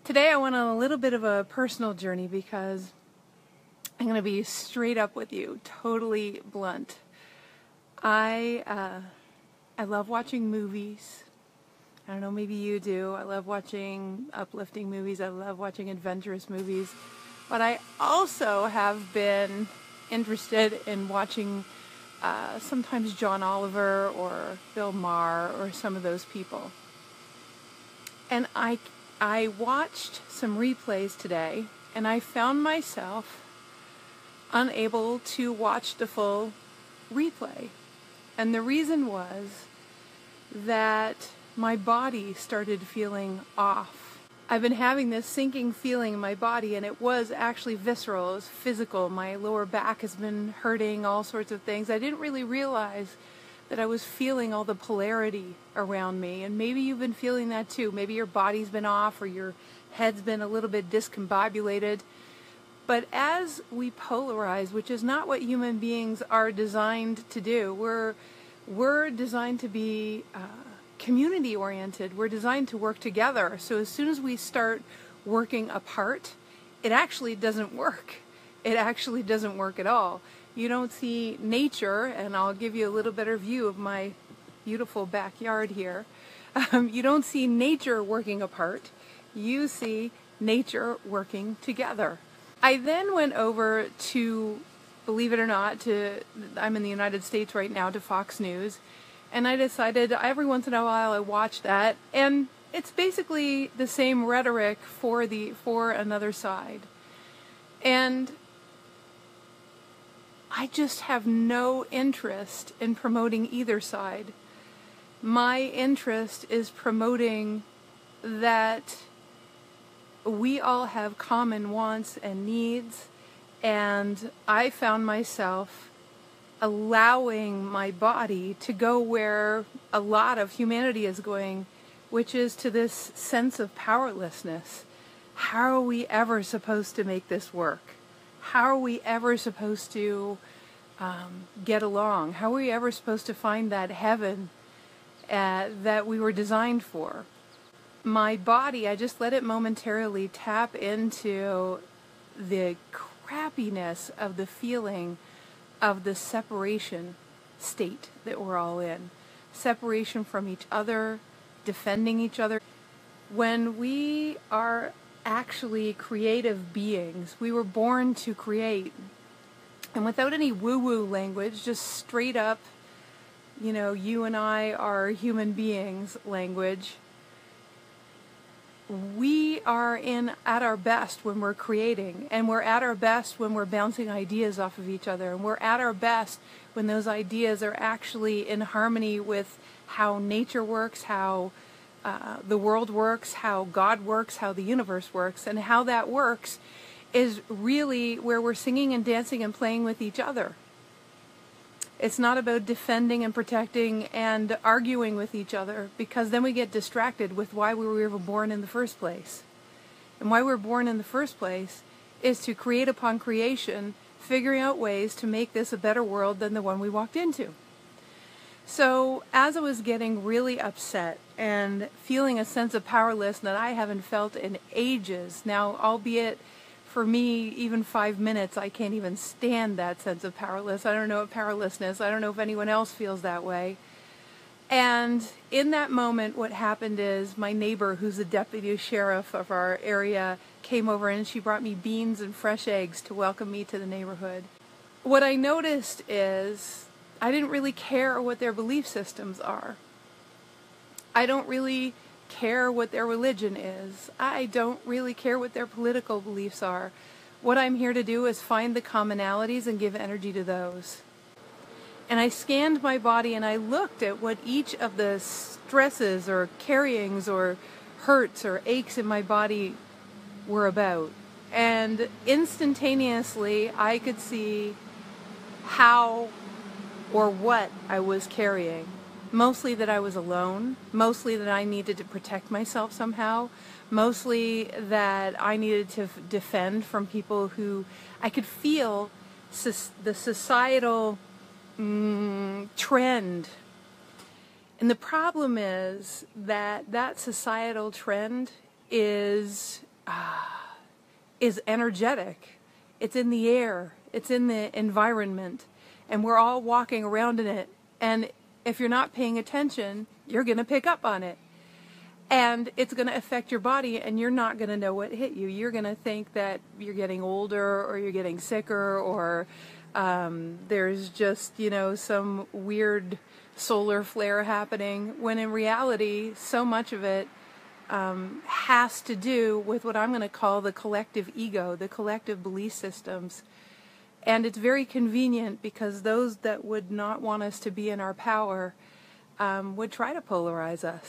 Today I went on a little bit of a personal journey because I'm going to be straight up with you, totally blunt. I love watching movies. I don't know, maybe you do. I love watching uplifting movies. I love watching adventurous movies. But I also have been interested in watching sometimes John Oliver or Bill Maher or some of those people. And I watched some replays today, and I found myself unable to watch the full replay. And the reason was that my body started feeling off. I've been having this sinking feeling in my body, and it was actually visceral, it was physical. My lower back has been hurting, all sorts of things. I didn't really realize that I was feeling all the polarity around me, and maybe you've been feeling that too. Maybe your body's been off or your head's been a little bit discombobulated. But as we polarize, which is not what human beings are designed to do, we're designed to be community oriented. We're designed to work together. So as soon as we start working apart, it actually doesn't work. It actually doesn't work at all. You don't see nature, and I'll give you a little better view of my beautiful backyard here. You don't see nature working apart. You see nature working together. I then went over to, believe it or not, I'm in the United States right now, to Fox News, and I decided every once in a while I watch that, and it's basically the same rhetoric for another side. And I just have no interest in promoting either side. My interest is promoting that we all have common wants and needs, and I found myself allowing my body to go where a lot of humanity is going, which is to this sense of powerlessness. How are we ever supposed to make this work? How are we ever supposed to get along? How are we ever supposed to find that heaven that we were designed for? My body, I just let it momentarily tap into the crappiness of the feeling of the separation state that we're all in. Separation from each other, defending each other. When we are actually creative beings, we were born to create. And without any woo-woo language, just straight up, you and I are human beings language, we are at our best when we're creating, and we're at our best when we're bouncing ideas off of each other, and we're at our best when those ideas are actually in harmony with how nature works, how the world works, how God works, how the universe works. And how that works is really where we're singing and dancing and playing with each other. It's not about defending and protecting and arguing with each other, because then we get distracted with why we were even born in the first place. And why we're born in the first place is to create upon creation, figuring out ways to make this a better world than the one we walked into. So as I was getting really upset and feeling a sense of powerlessness that I haven't felt in ages now, albeit for me, even 5 minutes, I can't even stand that sense of powerlessness. I don't know what powerlessness. I don't know if anyone else feels that way. And in that moment, what happened is my neighbor, who's the deputy sheriff of our area, came over and she brought me beans and fresh eggs to welcome me to the neighborhood. What I noticed is I didn't really care what their belief systems are. I don't really care what their religion is. I don't really care what their political beliefs are. What I'm here to do is find the commonalities and give energy to those. And I scanned my body and I looked at what each of the stresses or carryings or hurts or aches in my body were about. And instantaneously I could see how or what I was carrying. Mostly that I was alone, mostly that I needed to protect myself somehow, mostly that I needed to defend from people who I could feel the societal trend. And the problem is that that societal trend is is energetic. It's in the air. It's in the environment. And we're all walking around in it. And if you're not paying attention, you're going to pick up on it. And it's going to affect your body, and you're not going to know what hit you. You're going to think that you're getting older, or you're getting sicker, or there's just, some weird solar flare happening, when in reality, so much of it has to do with what I'm going to call the collective ego, the collective belief systems. And it's very convenient, because those that would not want us to be in our power would try to polarize us.